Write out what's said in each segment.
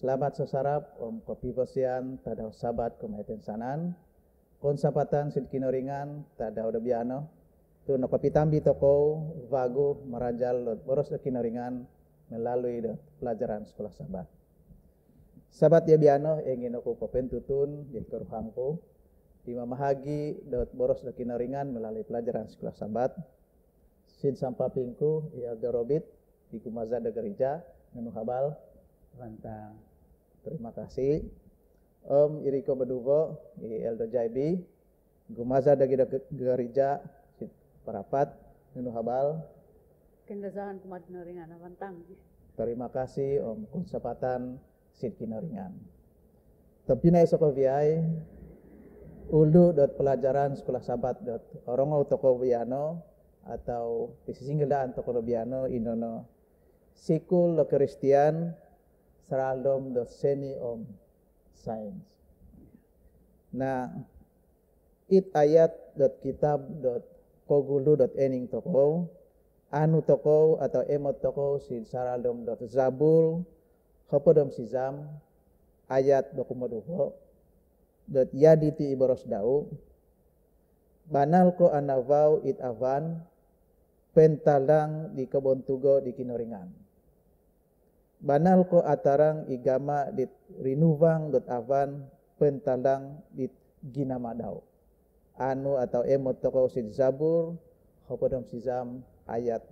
Selamat sesarap om kopi posian tada sabat kemaiten sanan. Konsapatan sid kinoringan tada udah biano. Tu no kopi tambi toko vagu merajal boros de kinoringan melalui pelajaran sekolah sabat. Sabat ya biano ingin aku popentutun di keruhangku. Di mamahagi boros de kinoringan melalui pelajaran sekolah sabat. Sid sampapingku ya dorobit di kumaza de gereja menu habal. Rantang. Terima kasih. Om Iriko Beduvo, Eldo Jaibi, Gumaza dagi gereja parapat menu habal. Kendasahan kumat noringan Rantang. Terima kasih Om Kunsapatan Sid Kinoringan. Tapi naik sokoviai ulu pelajaran sekolah sabat orongo toko biano atau pisisinggelaan toko biano inono sikul lo Kristian seraldom seni om science. Nah, it ayat kitab kogulu ening toko anu toko atau emot toko si saraldom zabul hopodom sizam ayat dokumoduho yaditi iboros dau banal ko anavau it avan pentalang di kebon tugo di kinoringan. Banal ko atarang igama dit rinuvang avan pentalang dit ginamadaw. Anu atau emot toko sid zabur hopodom sizam ayat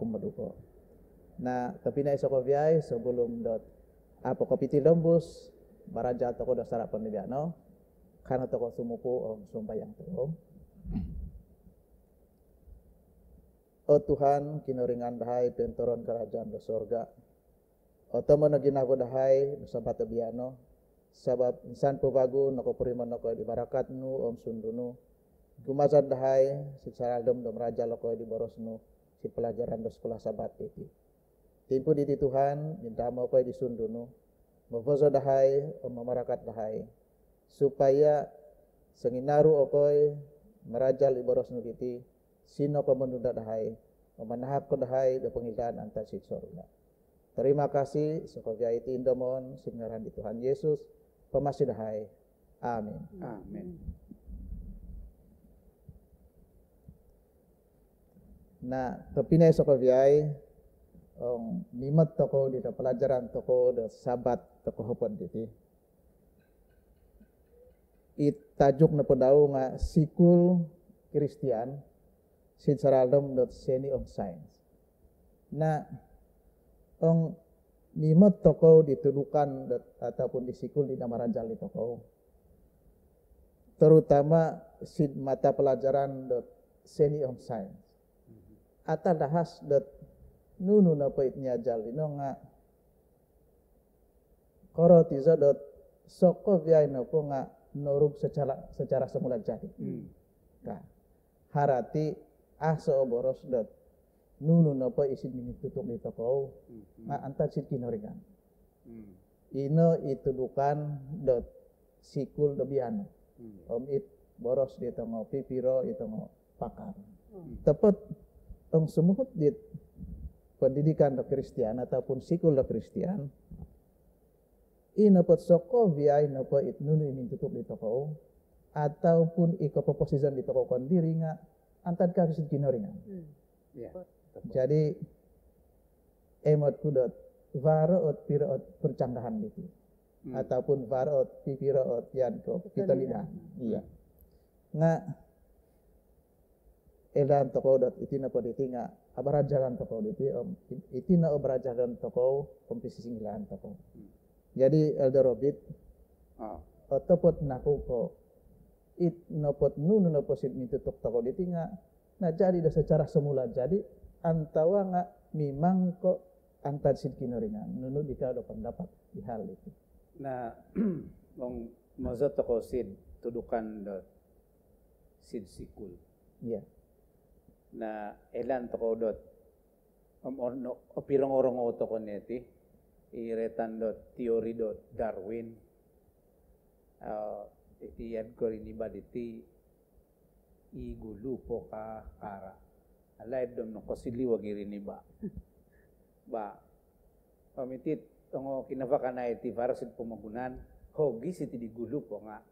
kumaduko. Nah, tapi na isokoviay sebelum apo kopiti lombus barajal toko sarap penidiano kana toko sumuku om sumpayang toko. O Tuhan kinoringan dahai pentoron kerajaan do sorga. Otomo na ginago dahay sa batabiano sabab insan po bago nakopuriman ako di barakat nu om sundunu gumazad dahay si saraldom dom raja loko di boros nu si pelajaran do sekolah sabat iti timpo di Tuhan indamo ko di sundunu mafozo dahay o mamarakat dahay supaya senginaru okoy marajal di boros nu iti sino pemenunda dahay memanahap ko dahay do pengilaan antar si sorga. Terima kasih sekolah itu indomon singaran di Tuhan Yesus pemasih dahai. Amin. Amin. Nah, tapi nih sekolah mimet toko di pelajaran toko de sabat toko hopon diti. Tajuk na pedau nga sikul Kristian sin saraldom seni of science. Nah, ong mimot toko ditudukan ataupun disikul di nama rajal di toko terutama sid mata pelajaran seni of science ata dahas nunu na pait nyajal ino nga korotiza soko biay na po nga norug secara semula jadi ka harati aso boros nunu napa isin minit tutuk di toko nga antar sid kinoringan ino itudukan sikul dobiano om it boros di tongo pipiro itongo pakar tepat om sumuhut di pendidikan do Kristian ataupun sikul do Kristian ino pot soko biay napa it nunu imin tutuk di toko ataupun iko proposizan di toko kondiri nga antar ka sid kinoringan jadi emot kudot varoot piroot percandahan gitu ataupun varoot pipiroot yan ko kita lidah iya nga elan toko dot itina poditi nga abarajalan toko diti itina abarajalan toko kompisi singgilan toko jadi eldorobit otopot naku ko it nopot nunu noposit mitutuk toko diti nga nah jadi secara semula jadi antawa nga mimang ko antar sid kinoringan nunu dika do pendapat di hal itu. Nah, mong mazot ko sid tudukan sid sikul. Iya. Na elan toko dot opirong orong oto ko neti iretan teori Darwin. Itiyan ko rin iba diti igulu po ka kara. Alay dom no kosili wag irin iba. Ba pamitit tongo kinavakana iti varasin pemagunan hogi siti digulu po nga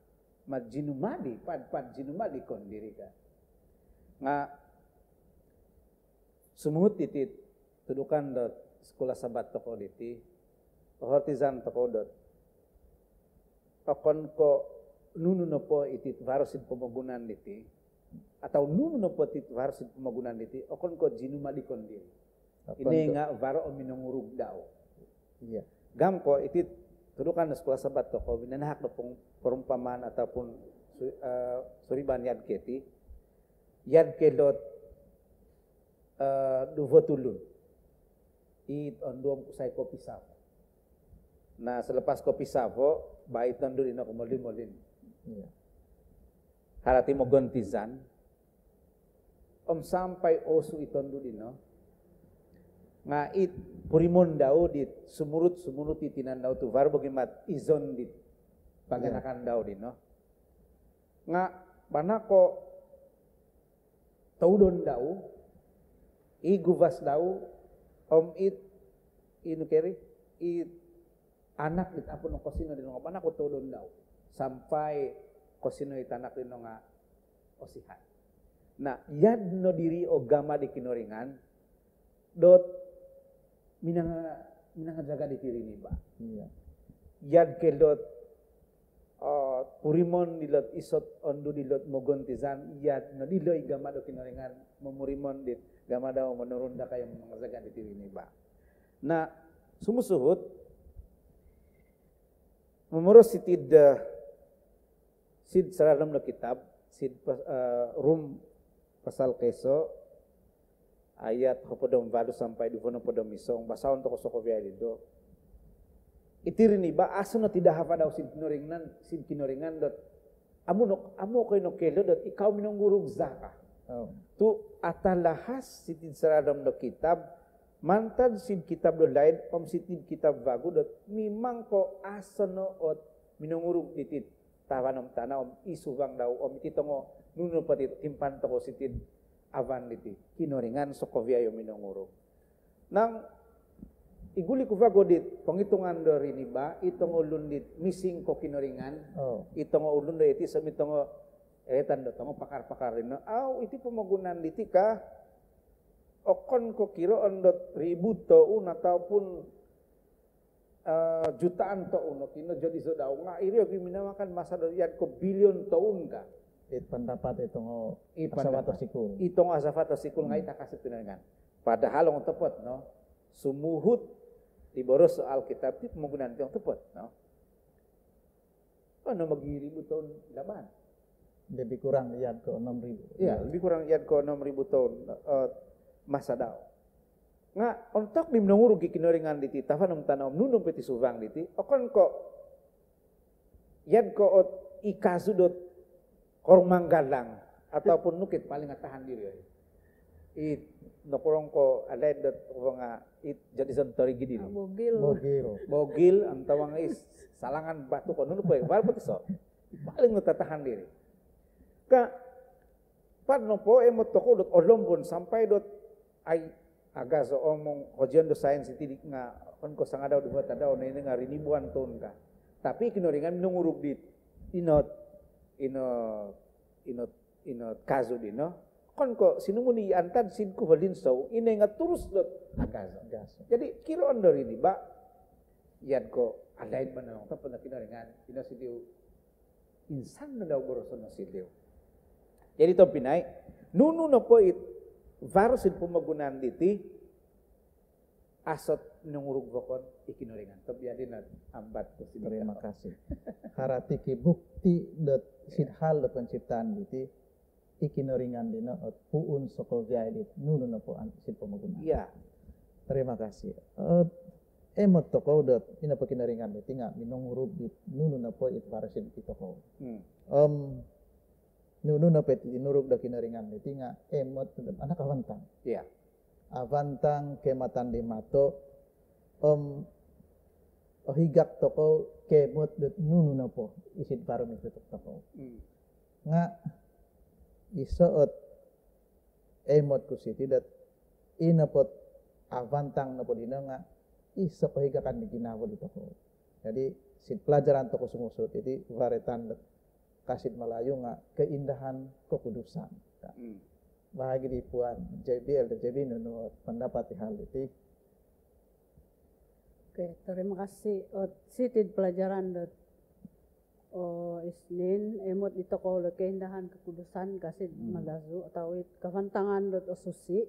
majinumadi pad jinumadi kondiri ka nga sumut iti tudukan dot sekolah sabat toko diti hortizan toko dot akon ko nunu no po iti varasin pemagunan diti atau nunu no po iti varasin pemagunan diti akon ko jinumadi kondiri ini nga varo o minungurug daw. Iya. Gam ko iti tudukan na sekolah sabat to ko binanahak na pong perumpamaan ataupun suriban yad keti yad kelot duvotulun it ondom kusay kopi savo. Nah selepas kopi savo bait nandun ina kumolin-molin. Iya. Harati mo gontizan sampai osu itondu dino nga it purimon daw dit sumurut itinan daw tu var bagimat izon dit paganakan daw din no nga banako taudon daw iguvas daw it inu keri it anak dit apon ko sino din nga banako taudon daw sampai ko sino itanak din nga osihan na yad no diri o gama di kinoringan dot minanga jaga di tiri ni ba. Iya. Yad kelot purimon dilot isot ondu dilot mogontizan yad no diloy gama do kinoringan memurimon dit gama daw menurun da kayo mga jaga di tiri ni ba. Na sumusuhut memuros sitid sid saralam no kitab sid rum pasal keso ayat hopodom vado sampai di vono podom isong basaon to kosoko via lido itirini ba aso no tidak hafal daw sin kinoringan dot amo koy no kelo dot ikaw minunggurug zaka tu atalahas sitin saradam do kitab mantan sin kitab do lain sitin kitab vagu dot mimang ko aso no ot minunggurug titit tawanom tanaw isubang daw ititongo nuno patit timpan to ko sitin avan diti kinoringan sokovia yo minonguro nang iguli ko vago dit panghitungan do rini ba itong ulun dit missing ko kinoringan itong ulun do iti samitong etan do tong pakar-pakar no iti pemagunan diti ka okon ko kiro ondot ribu taun ataupun jutaan taun kino jadi sodaw nga iri yo minawakan masa do yan ko bilyon taun ka pendapat itong asawato sikul. Itong asawato sikul nga itakas pinangan. Padahal ang tepot no, sumuhut di boros soal kitab ti pemagunan tong tepot no. Ano magiribu tahun laban. Lebih kurang yad ko 6,000. Iya, lebih kurang yad ko 6,000 tahun masa daw. Nga ontok di menungurug kinoringan diti tafanum tanom nunum peti suvang diti okon ko yad ko ot ikasudot kormang galang ataupun nukit paling atahan diri it noporong ko alay dot nga it jadi santori gidi bogil antawang is salangan batu ko nuno pa wal so paling natatahan diri ka padno po emot ko dot olombon sampai dot ay aga so omong kojian do science iti nga kon ko sanga daw dibuat daw na nga rinibuan ton ka tapi kinoringan nungurug dit inot kaso din no kon ko sinumuni antad sin ko valinsaw ine nga turus dot agaso jadi kiro ondor ini ba yan ko alain man no tapos na kinaringan inasidiw insan na daw boroson na sidiw jadi to pinay nuno na po it varusin pemagunaan diti asot nungurug vakon ikinoringan to biadin na ambat ko terima kasih harati ki bukti dot sidhal do penciptaan diti ikinoringan dina ot puun soko viadit nuno na po sid pemagunaan. Iya. Terima kasih. Emot toko dot ina pakinaringan diti nga minungurug dit nuno na po it varusin kitoko. Nuno na pet inurug da kinaringan diti nga emot anak avantang. Iya. Avantang kematan di mato higak toko kemot dot nuno na po isid parum itu toko. Nga isoot emot ku siti dat inapot avantang na po dina nga isa pahigakan di ginawa di toko. Jadi si pelajaran toko sumusut itu varetan kasid Melayu nga keindahan kekudusan. Bahagi di puan JBL dan JB menurut pendapat hal itu. Oke, terima kasih. Sitid pelajaran dot Isnin emot itu ko keindahan kekudusan kasid Malazu atau kafantangan dot osusi.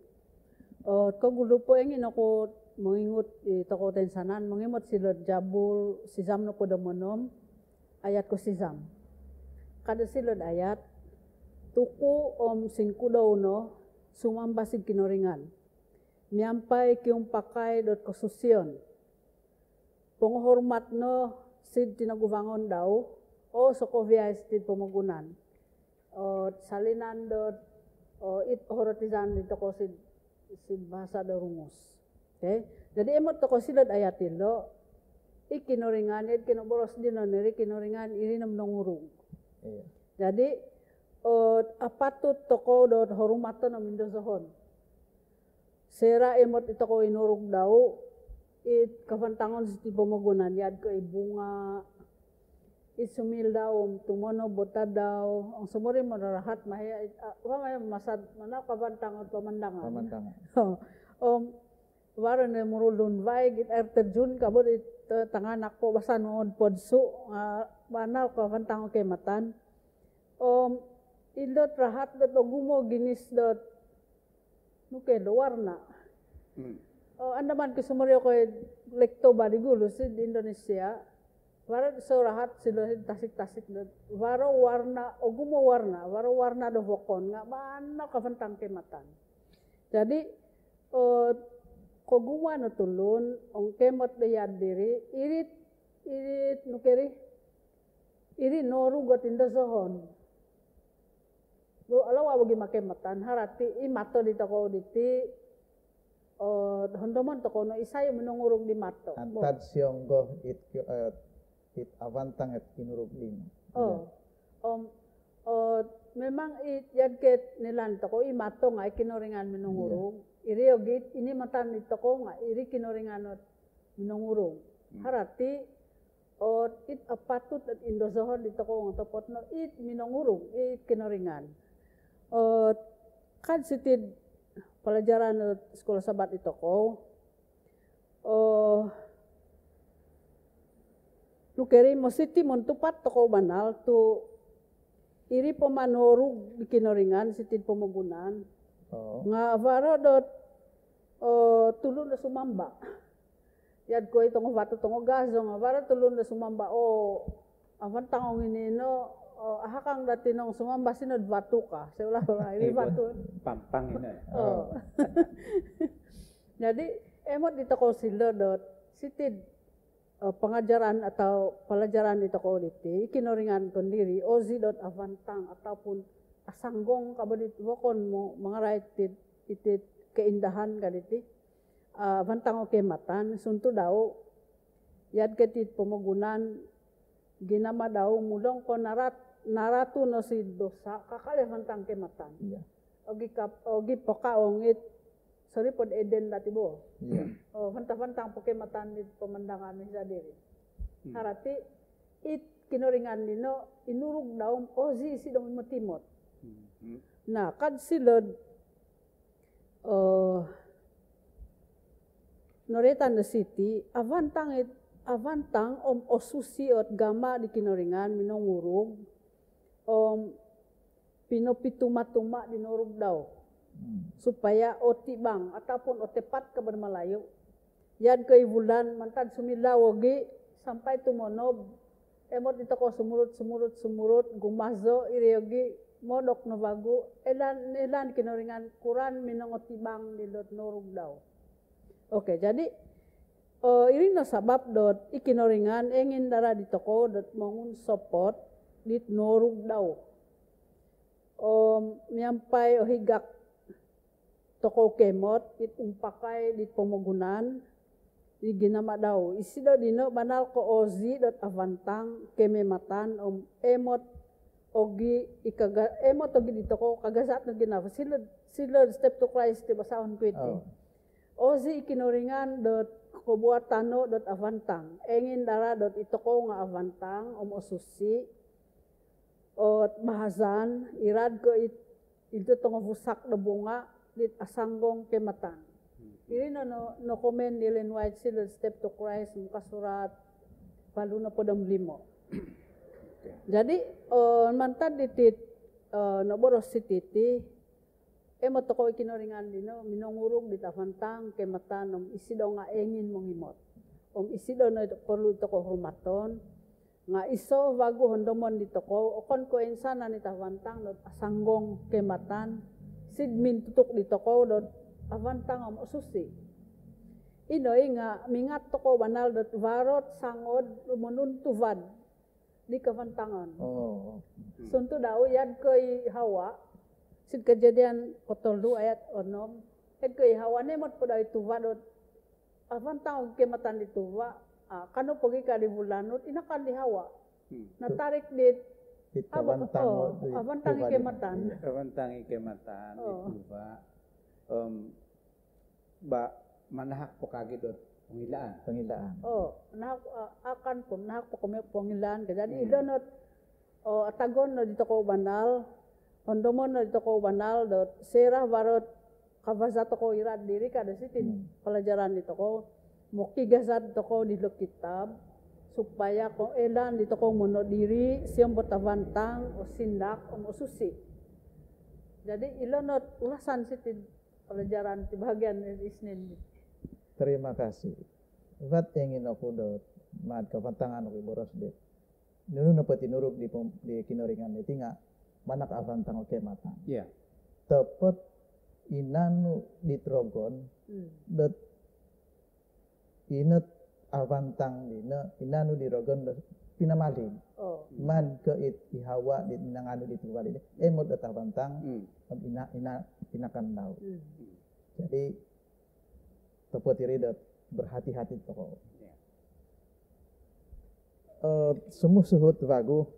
Ko gulupo ingin ako mengingut ito ko tensanan mengimot si Lord Jabul sisam no ko damonom ayat ko sisam. Kada si Lord ayat tuku singku daw no sumambasig kinoringan. Miampay kiyong pakay dot kosusyon. Penghormat no sid tinagubangon daw o sokovia sid pemagunan. Salinan dot it horotizan dito ko sid bahasa da rungus. Okay? Jadi emot to ko silod ayatin lo ikinoringan it kinoboros din neri kinoringan iri nam nangurung. Jadi apatut to ko dot horumato na mindosohon. Sera emot ito ko inurug daw it kafantangon sa pamagunan yad ko ibunga isumil daw tumono bota daw ang sumuri mo rahat mahaya masad mana kafantangon pamandangan waro na murulun vai git terjun kabod it tanganak po basa noon podsu mana kafantangon kay matan indot rahat dot gumo ginis dot nuke warna andaman ko sumuri ko lekto barigulo sa Indonesia. Waro so rahat sila tasik-tasik na waro warna o gumo warna do hokon nga mana kafantang kematan. Jadi ko gumo no tulun ong kemot dayad diri irit nukeri iri noru gotinda sohon. Go alawa bagi makematan harati imato dito ko diti hondomon to ko no isayo menungurong di mato. Antad siyonggo it avantang at kinurugling. Memang yan ket nilan to ko imato nga kinoringan menungurong. Iri ogit ini matan ito ko nga iri kinoringan at menungurong. Harati it apatut at indosohon dito ko nga topot no it menungurong it kinoringan. Kan sitid pelajaran sekolah sabat ito ko nukeri mositi montupat toko banal tu iri pemanorug di kinoringan sitid pemagunan nga varo dot tulun na sumamba yad ko itong vato tongo gazo nga varo tulun na sumamba avan tangong ini no ahakang dati nung sumamba sinod vato ka seula ini vato pampang ini jadi emot dito ko sila dot sitid pengajaran atau pelajaran ito ko diti kinoringan kondiri ozi dot avantang ataupun asanggong kabadit wokon mo mga right itit keindahan kaditi avantang o kematan sunto daw yad ketit pemagunan ginama daw mulong ko naratu no si dosa kakali avantang kematan ogi pokaong it sorry pod Eden dati bo. Fantang pokematan ni pemandangan sa diri. Harati it kinoringan nino inurug daw ozi si dong matimot. Na kad silod noretan the city avantang osusi ot gama di kinoringan minongurug pinopituma-tuma dinurug daw. Supaya otibang ataupun otepat ka bermalayo yan kay bulan mantad sumilawogi sampai tumonob emot dito ko sumurut gumazo iriyogi modok no bago elan kinoringan kuran minong otibang nilot norug daw. Okay, jadi iri no sabab dot ikinoringan engin dara dito ko dot mangun support dit norug daw miampay o higak toko kemot it umpakay dit pemagunan di ginama daw isi daw dino banal ko ozi dot avantang kemematan emot ogi emot ogi dito ko kagasat na ginapa sila step to Christ di basahon ko ito ozi ikinoringan dot buat tano dot avantang. Engin dara dot ito ko nga avantang osusi. O bahasan irad ko ito tong busak na bunga dit asanggong kematan. Iri no comment Ellen White Seal Step to Christ mukasurat palu na po dam limo. Jadi mantad ditit no boros si titi mo to ko ikinoringan dino minongurog dit avantang kematan isi daw nga engin mong himot. Isi daw na perlu to ko humaton nga iso bago hondomon dito ko okon ko insana ni tawantang dot asanggong kematan sidmin tutuk dito ko dot avantang om susi inoy nga mingat to ko banal dot varot sangod lumunun tuvad di kavantangon sunto daw yad koy hawa sid kejadian 14 ayat 6 yad koy hawa nemot po daw tuvad dot avantang kematan dituwa kano pagi ka di bulanot inakan di hawa natarik dit Avantang kematan itu ba manahak po kagi dot pengilaan akan po nahak po kami pengilaan jadi idonot atagon no dito ko banal ondomon no dito ko banal dot serah barot kabasa to ko irad diri kada sitin pelajaran dito ko mokigasad to ko di kitab supaya kung elan dito ko mono diri siyang botavantang o sindak o susi. Jadi ilonot ulasan sitin pelajaran ti bahagian isnin. Terima kasih. Vat ingin aku dot mad kavantangan ko boros dit. Nunu pati nuruk di kinoringan itu nga manak avantang oke mata. Iya. Tepat inanu di trogon dot inat avantang dina inanu di rogon pinamalin man ke ihawa di nanganu di tuwali emot at avantang inakan daw jadi tepat iri dot berhati-hati toko semua suhut wagu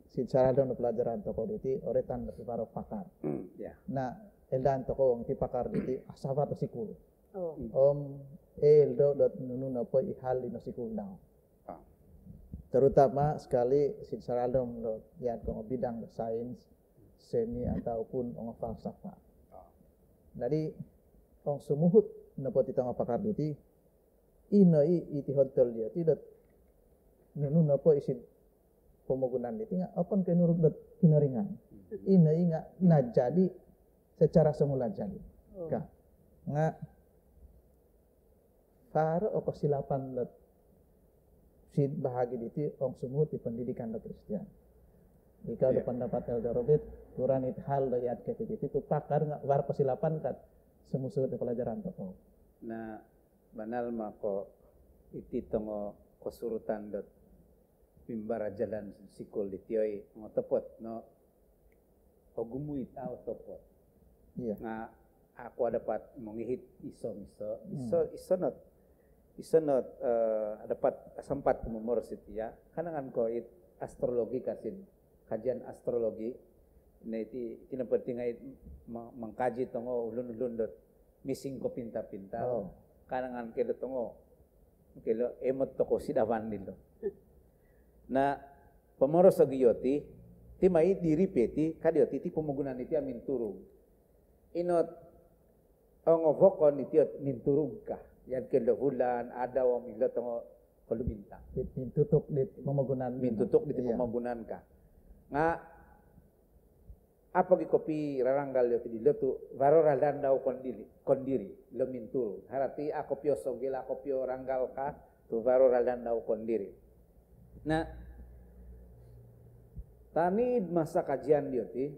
si cara dalam pelajaran toko diti oretan dari para pakar nah edan toko ti pakar diti asaba to sikul do dot nunu napa ihal di nasikul daw terutama sekali si saradom dot yan kong bidang sains seni ataupun ong falsafah jadi ong sumuhut napa ti tong pakar diti inai iti hotel dia tidak nunu napa isin pemogunan diti nga open ke nuruk dot kinoringan inai nga na jadi secara semula jadi nga para o kasilapan dot sid bahagi diti ong sumut di pendidikan dot Kristen. Ikaw do pendapat Elder Robert kurang it hal dayat ke diti tu pakar nga war kasilapan kat semusuh di pelajaran to. Na banal mako iti tongo kosurutan dot pimbara jalan sikol ditioy ngo tepot no ogumuit tao topot. Iya. Nga aku dapat mengihit iso not dapat sempat memor sitia kanangan ko it astrologi kasin kajian astrologi neti tina penting ay mengkaji tongo ulun-ulun dot missing ko pinta-pinta kanangan kedo tongo kelo emot to ko sidawan nilo na pemoro sagiyoti ti mai diripeti kadioti ti pumugunan iti amin turug inot ongovokon iti minturug ka yan kelo bulan ada wa milo tongo kalu bintang mintutuk di pemagunan mintutuk di pemagunan ka nga apa gi kopi raranggal yo ti tu varo radan daw kondiri lo minturu harati ako pio sogel ako pio ranggal ka tu varo radan daw kondiri na tani masa kajian dia ti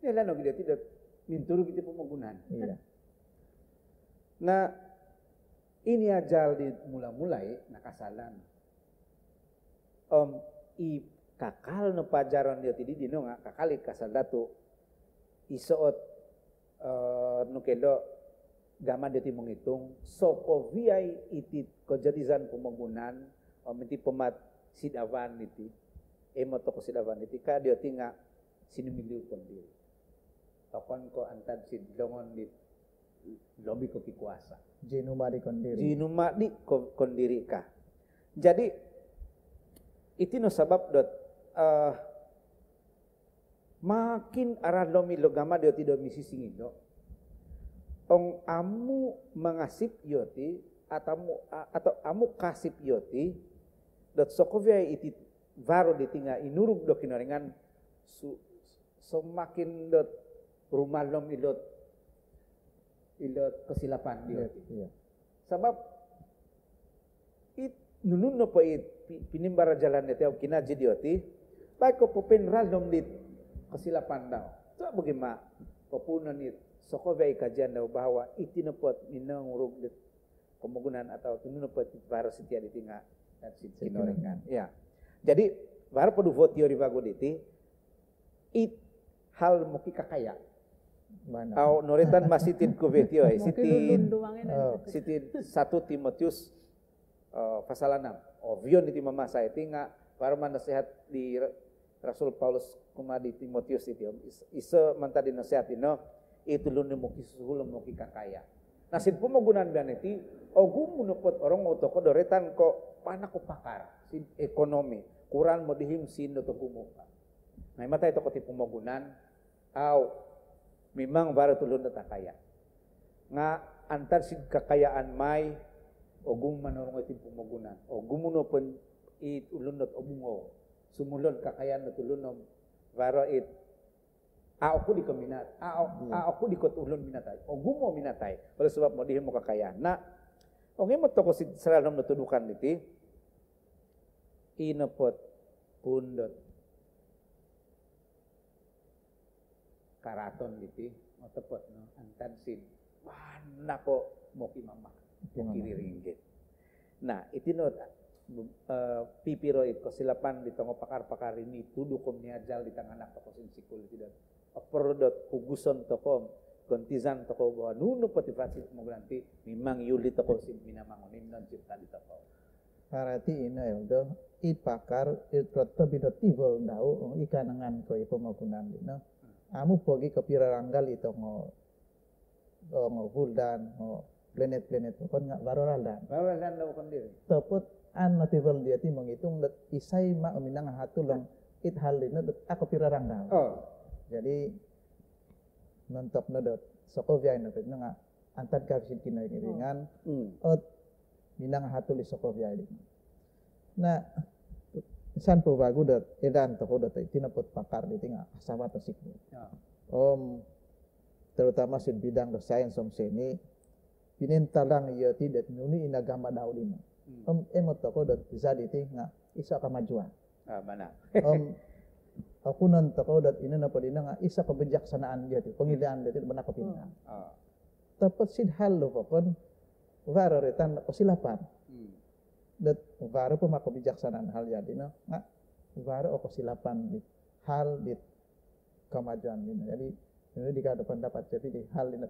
nila no dia ti minturu gitu pemagunan iya na ini ajal di mula-mulai nakasalan i kakal no pajaron dia tidi dino nga kakali kasal datu isoot no kelo gama dia ti menghitung soko viai iti kojadizan pemagunan menti pemat sidawan iti emoto ko sidawan iti ka dia ti nga sinumiliw kon diri tokon ko antad sid longon dit lobby ko kikuasa. Jinuma di kondiri. Jinuma di kondiri ka. Jadi itu no sabab dot makin arah lomi logama dia tidak misi singido. Ong amu mengasip yoti atau amu kasip yoti dot sokovia iti baru ditinggal inurug do kinaringan semakin dot rumah lom ilot kesilapan dia. Iya. Sebab nunun no po pinimbara jalan itu kinaji dioti baik ko popin random dit kesilapan daw. So bagaimana popunan it sokovia kajian daw bahwa itinopot minang urug dit kemugunan atau tununopot baru setia ditinggal dan sinorengan. Ya. Jadi baru pedu vote teori bago diti hal muki kakaya. Mana? Au noretan masitid ko vetio Mungkin sitid 1 Timotius pasal 6. Vion di mamasa iti nga para man nasihat di Rasul Paulus kumadi Timotius iti isa manta di nasihat ino itulun mo kisuhulom mo kikakaya. Nasin pumagunan bian iti ogu munupot orang otoko doretan ko pana ko pakar sin ekonomi kurang mo dihim sindo to gumuka. May matay to ko ti pumagunan au memang baru tulun na kaya. Nga antar sin kakayaan may ogum manorong itin pumagunan. Ogum mo pun it ulunot obungo. Sumulod kakayaan na tulun baru it ako di kaminat. Ako di kot ulun minatay. Ogum mo minatay. Oleh sebab mo dihim mo kakayaan. Na ong mo to ko si saralam na tudukan diti inapot pundot karaton diti matepot no antan sin mana ko mo kimama kiri ringgit. Nah itu no pipiro ko silapan di tongo pakar-pakar ini tudukom ni ajal di tangan anak toko sin sikul tidak perdot puguson toko kontizan toko bahwa nuno pati fasit mo nanti memang yuli toko sin minamangonim non cipta di toko. Parati ino do pakar itroto bidot tibol dau ikanangan ko ipomagunan dino. Amu pogi ke piraranggal itu ngo bulan ngo planet kon nggak baru radan daw kondiri topot an notable dia ti menghitung dat isai ma minang hatulong it halina dat ako piraranggal jadi nontok nodot sokovia ino pet nga antat kapisit kinoy ngiringan ot minang hatul sokovia ini nah san po bago dat edan to ko dat tinapot pakar di tinga kasama to sikmo. Terutama sa bidang do science seni pinintalang iyo ti dat nuni inagama daw din. Emot to ko dat zadi ti nga isa kamajuan. Mana. Ako nan to ko dat ina na pa din nga isa ka bijaksanaan iyo ti pangilian dito bana ko pinta. Tapos sidhal lo ko kon varo retan pasilapan. Dat baru pemako bijaksanaan hal jadi no nga baru ako silapan di hal di kemajuan ini jadi ini dikata pendapat jadi di hal ini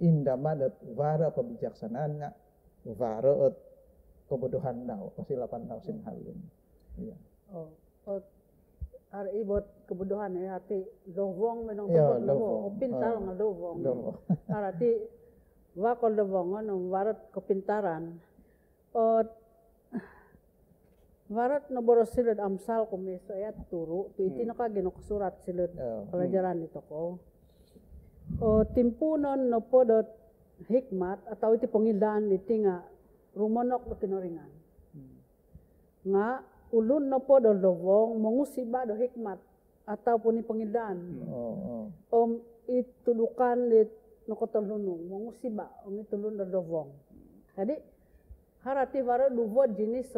indama dat baru kebijaksanaan nga baru kebodohan daw kesilapan daw sin hal ini iya hari ibot kebodohan ya arti lovong menong tebot lovong pintal nga lovong arti wakol lovong no barat kepintaran Varat na boros silad amsal kumiso ayat turu tu iti nakagino kasurat silad pelajaran ito ko. Timpunon no podot hikmat atau iti pangildaan iti nga rumonok do kinoringan. Nga ulun no podot lovong mangusiba do hikmat ataupun ni pangildaan. Itulukan dit no kotolunong mangusiba itulun do lovong. Jadi harati varo duvod jenis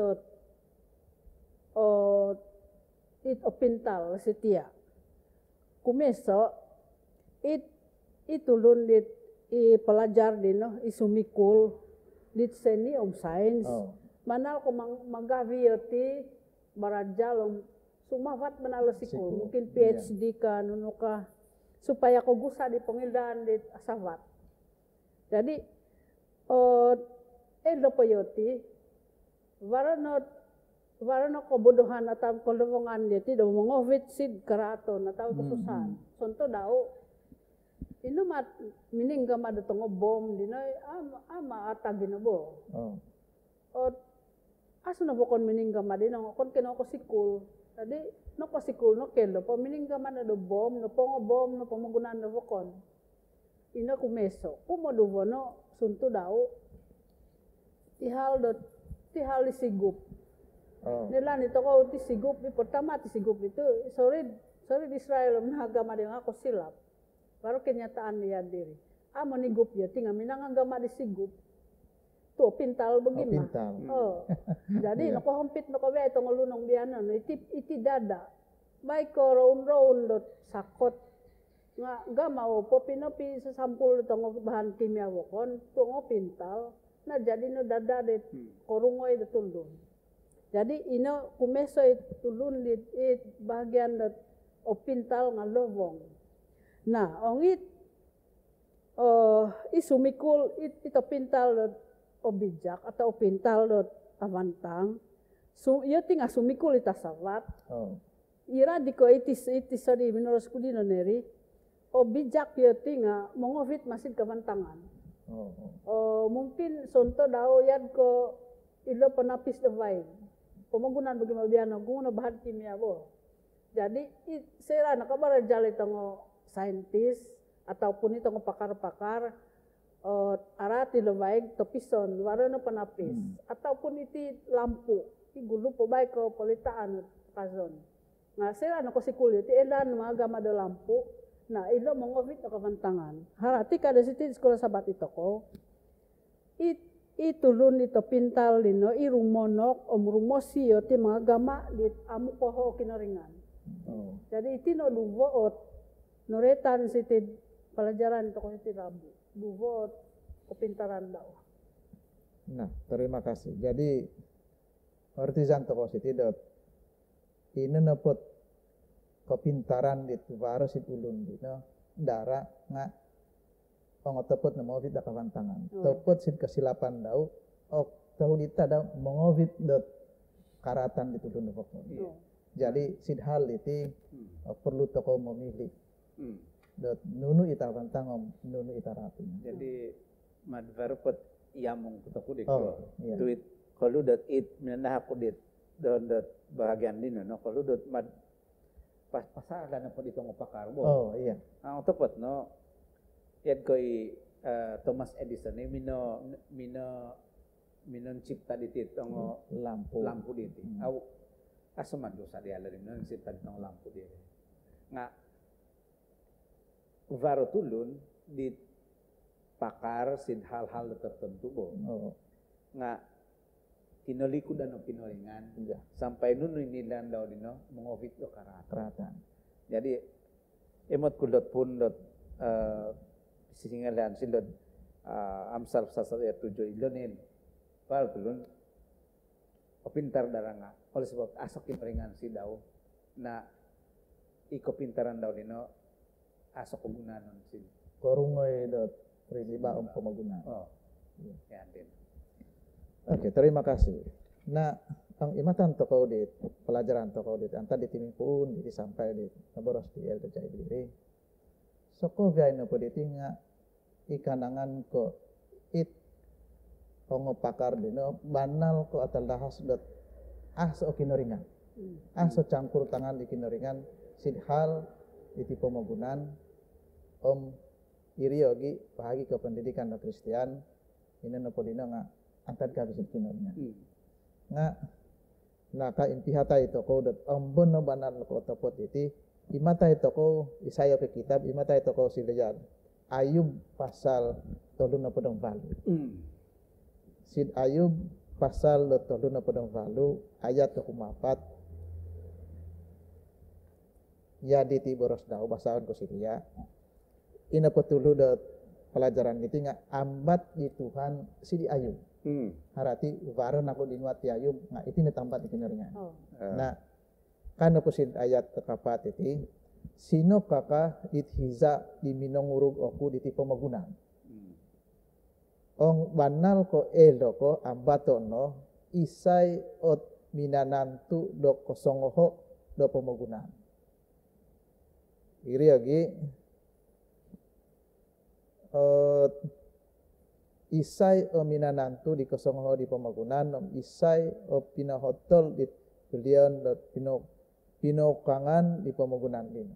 it opintal setia. Kumeso itulun dit pelajar dino isumikul dit seni science. Manal ko magavioti barajal sumawat manalo sikul mungkin PhD ka nuno ka supaya ko gusa di pangildaan dit asawat. Jadi elo poyoti warano kebodohan atau kelowongan dia tidak mengovit sid keraton atau kesusahan. Contoh daw ino mat miningga madatong bom dino ama atagi na bo. Oh. O aso na bokon miningga madino kon keno ko sikul. Tadi no ko sikul no kelo po miningga man do bom no pongo bom no pamagunan na bokon. Ino kumeso. Kumoduvo no suntu daw. Tihal isigup. Oh. Nila nito ko tisigup pertama tisigup itu sorry Israel menagama dengan ako silap. Baru kenyataan dia diri. Amo nigup ya tinggal minangagama disigup. Tuh pintal begini. Pintal. Oh. Jadi nako hampit nako be itong ulunong biana no iti dada. Baik ko round dot sakot nga gamao po pinopi sa sampul itong bahan kimia wokon tungo pintal na jadi no dada det korungoy datulun. Jadi ino kumeso itulun dit bagian dat o pintal nga lobong. Nah, ongit isumikul ito pintal dot o bijak atau pintal dot avantang. So iyo tinga sumikul ita savat. Oh. Ira diko itis sorry menurut kudino neri. O bijak iyo tinga mongofit masid kavantangan. Mungkin sonto daw yan ko ilo panapis the vibe. Pemagunaan bagi mabiano guna bahan kimia bo. Jadi sera nakabara jali tango saintis ataupun itu pakar-pakar arati lo baik topison warna panapis ataupun itu lampu igulu po baik ko politaan kazon. Nah sera nako sikul itu edan magama do lampu. Nah ilo mongofit no kavantangan. Harati kada siti sekolah sabat itu ko. Itulun ito pintal dino irumonok rumosi yo ti mga gama dit amu poho kinaringan. Oh. Jadi itino duvoot noretan siti pelajaran to ko siti rabu. Duvoot kepintaran daw. Nah, terima kasih. Jadi artisan to ko siti dot ino nepot kepintaran dit baru sit ulun dino dara nga ang tepot na mongofit da kavantangan. Tepot sit kasilapan daw tahu dita daw mongofit dot karatan ditulun na pokon. Jadi sid hal iti perlu toko memilih. Dot nunu ita kavantang nunu ita rapi. Jadi madvarpot yamong toko dik. Iya. Duit kalau dot it menah aku dit don dot bahagian dino no kalau dot mad pas pasalan na po dito ng pakarbo. Oh, iya. Ang tepot no yan ko'y Thomas Edison minon cipta ditit ang lampu diti. Aw asumando sa diala rin non cipta ditong lampu diti. Nga varo tulun di pakar sid hal-hal tertentu bo. Oh. Nga tinolikudan ng pinoringan sampai nunoy nila daw dino mongofit do karatan. Jadi emot kulot pun dot sisingalan silod amsal sasaya tujuh ilonin para tulun pintar daranga oleh sebab asok ringan si daw na iko pintaran daw dino asok kegunaan si korungoy dot riba pemaguna. Ya din. Oke, terima kasih. Nah, ang imatan toko dit pelajaran toko dit anta ditimipun di sampai di naboros di el jai diri. Soko viay no po ditinga ikanangan ko ongo pakar dino banal ko atal dahas dot so kinoringan. So campur tangan di kinoringan sidhal iti pemagunan iriogi bahagi ke pendidikan no Kristian ini no po dino nga antad ka bisit kinoringan. Nga naka impihata ito ko dot ambon no banal ko topot iti imata ito ko isayo ke kitab imata ito ko silayan Ayub pasal 30 Sid Ayub pasal 30 ayat 24 ya diti boros daw basahan ko siya ina petulu dot pelajaran itu nga ambat di Tuhan si di Ayub harati varon aku dinuat di Ayub nga iti natambat ikineringan nah kan po sid ayat kapat iti sino kaka dithiza di minongurug oku diti pemagunan. Ong banal ko elo ko ambato no isay ot minanantu do kosongoho do pemagunan. Iri agi isay o minanantu di kosongho di pemagunan isay o pinahotol di belian dot pinokangan di pemagunan din.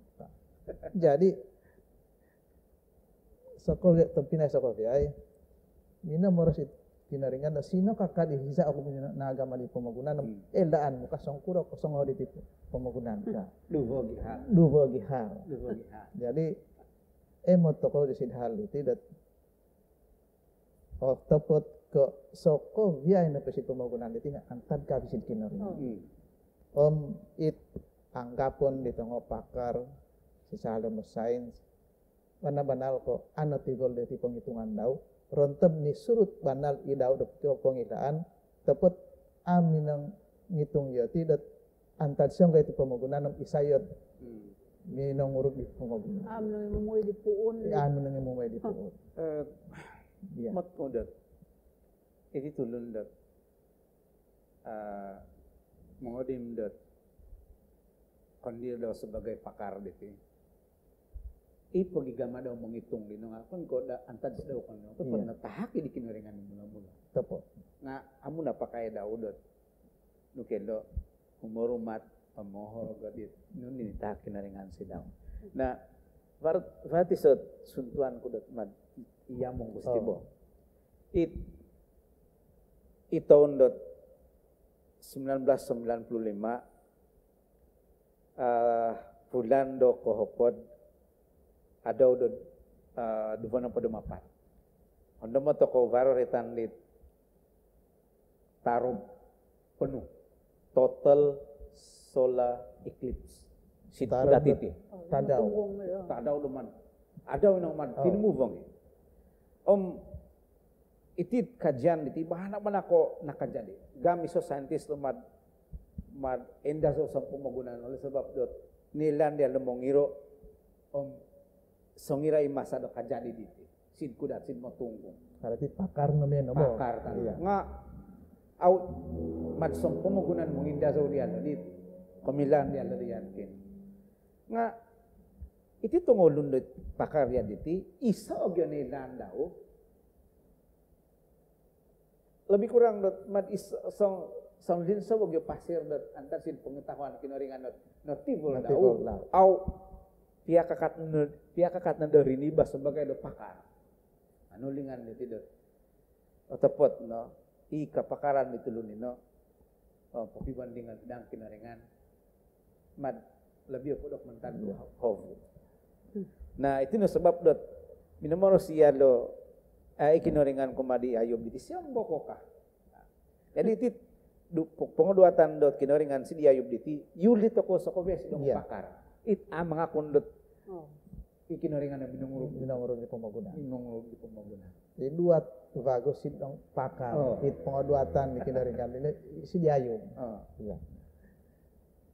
Jadi pinay Sokoviay mina moros kinaringan na sino kakad ihisa ako na agama di pemagunan elaan mo kasongkuro kosongho di pemagunan ka. Duvo gihar. Jadi emot toko di sidhal itu dat tepot ke soko via na pesi pemagunan itu antad ka bisid kinaringan. It anggapon di tengah pakar sisa sains banal ko ano tigol di penghitungan daw ronteb ni surut banal idaw do pengilaan tepot amin ang ngitung ya tidak antad siyang kay pemagunan isayot minong urug di pemagunan nang imumuy di puon nang imumuy di puon mat ko dat iti tulun dat mongodim dat kondir daw sebagai pakar diti ipagigama daw menghitung dino nga kun ko da antad daw kon to pag natahaki di kinaringan mula-mula tepo nga amo na pakay daw dot nukendo umurumat pamohor gadit nun nitahaki kinaringan si daw na varti sot suntuan ko dot mad iyamong gusti bo itaon dot 1995 bulan do kohopod adaw do duvan pa dumapat ondo mo to ko varo retan lit tarob penuh total solar eclipse situda titi tadaw duman adaw nang man tinmuvong itit kajian diti bahana man ako nakajadi gami so scientist lumad enda so sa pemagunaan oleh sebab dot nilan dia lemongiro songira imasa do kajadi diti sin kudat sin motunggung berarti pakar namen mo pakar kan nga au mat som pemagunaan menginda so dia dit pemilan dia larian kin nga iti tungolun dot pakar ya diti isa og nilan daw lebih kurang dot mat song din sa wag pasir dot antar sin pengetahuan kinaringan not tibul daw au pihak kakat na dari bas sebagai do pakar anulingan dito dot otopot no kapakaran dito lunino pagibandingan dang kinaringan mad lebih po dok mentan hov nah itu no sebab dot minamoro siya lo ikinoringan kumadi ayom diti siyang bokoka jadi itu pengoduatan dot kinoringan si ayub diti yulit ako sa kobes dong pakar mga kundot ikinoringan na binungurug di pemagunan jadi dua bagus si dong pakar pengoduatan di kinoringan ini si ayub iya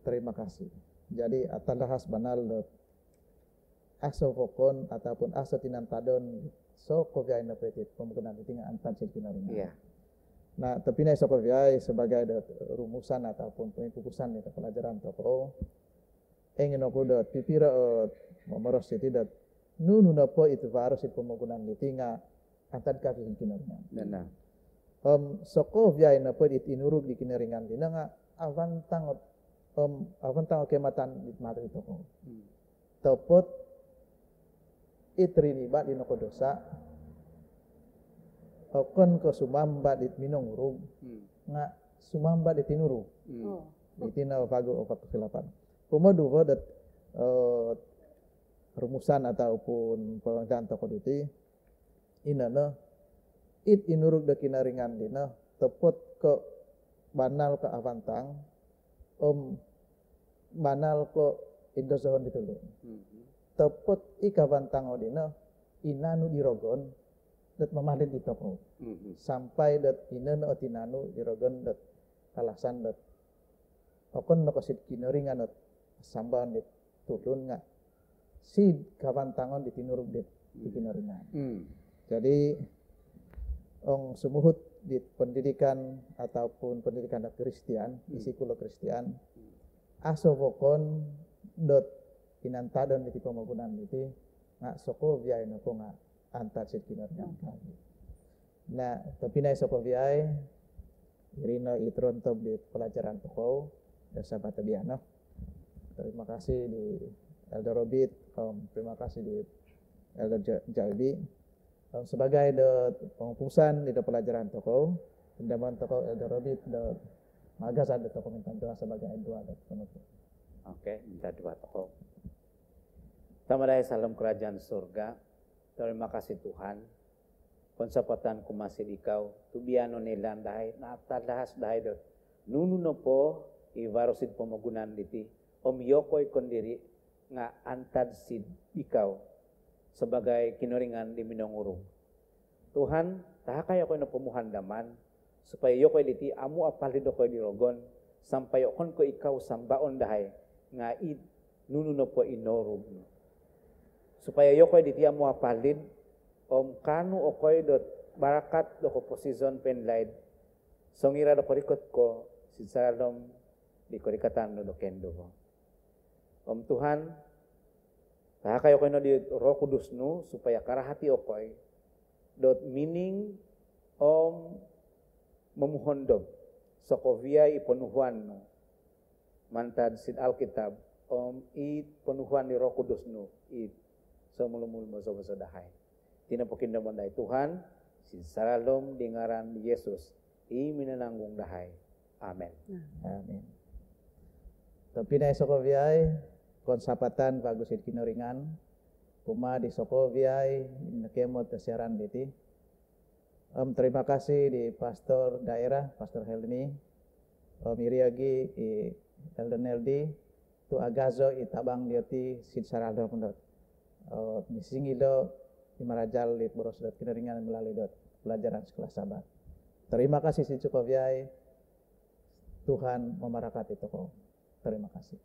terima kasih jadi atalahas banal dot aso fokon ataupun aso tinantadon so koviay na petit pemagunan itu nga antan si kinoringan nah, tapi na Sokoviay sebagai rumusan ataupun pengikusan itu pelajaran toko. Engin aku dot pipira memeros itu dot nunu napo itu varus itu pemagunan ditinga antad kafisin kinaringan. Nah. Sokoviay napo itu inurug di kinaringan dina nga avantang kematan di mata itu ko. Topot itrini ba di noko dosa. Okon ko sumamba dit minong urug nga sumamba dit tinurug itina bago opat kesilapan kumodu ko dat rumusan ataupun pengajan toko diti inana it inurug da kinaringan dina tepot ke banal ke avantang banal ko indosohon ditulung tepot ikavantang odina inanu dirogon dat mamalit di toko sampai dat inen o tinanu dirogon dat kalasan dat okon no kasit kinaringan at sambahan dit tulun nga si kabantangon di tinurug dit di kinaringan jadi ong sumuhut di pendidikan ataupun pendidikan Kristian isi kulo Kristian aso vokon dot inantadon di pemagunan iti nga soko biay no ko nga antar sid kinoringan kami. Nah, tapi na sa paviay, irino itrontob di pelajaran toko dan sahabat tabiano. Terima kasih di Elder Robit, terima kasih di Elder Jalbi. Sebagai pengukusan di pelajaran toko, pendaman toko Elder Robit, magas ada toko minta doa sebagai doa dan penutup. Oke, minta doa toko. Tamadai salam kerajaan surga. Terima kasih Tuhan. Konsapatan ku masih dikau. Tubiano nilan dahai. Natadahas dahai dot. Nunu no po. Ivarosid pemagunan diti. Om yokoy kondiri. Nga antad sid ikaw. Sebagai kinoringan di Minongurung. Tuhan, tahakay ako'y napamuhan daman. Supaya yokoy diti. Amu apalid ako'y dirogon. Sampai okon ko ikaw sambaon dahay. Nga id. Nunu no po inorog no. Supaya yokoy diti amu apalid. Kanu okoy dot barakat do ko posisyon penlaid. Songira do korikot ko sinsalom di korikatan do kendo ko. Tuhan, tahakay okoy no di Roh Kudus no supaya karahati okoy dot meaning memuhondob sokovia iponuhuan no mantad sid Alkitab it penuhuan di Roh Kudus no it so mulumul mo so dahay. Tinapukin naman dahi Tuhan, sinsalalom di ngaran ni Yesus, iminananggung dahay. Amen. Amin. Tapi na Sokoviay, konsapatan bagusid kinoringan, kuma di Sokoviay, nakemot siaran diti. Terima kasih di Pastor Daerah, Pastor Helmi, Iriagi, Elder Neldi, tu agazo itabang dioti sinsalalom dot. Misingilo Imarajal lit boros dot kinaringan melalui dot pelajaran sekolah sahabat. Terima kasih si Cukoviay. Tuhan memberkati toko. Terima kasih.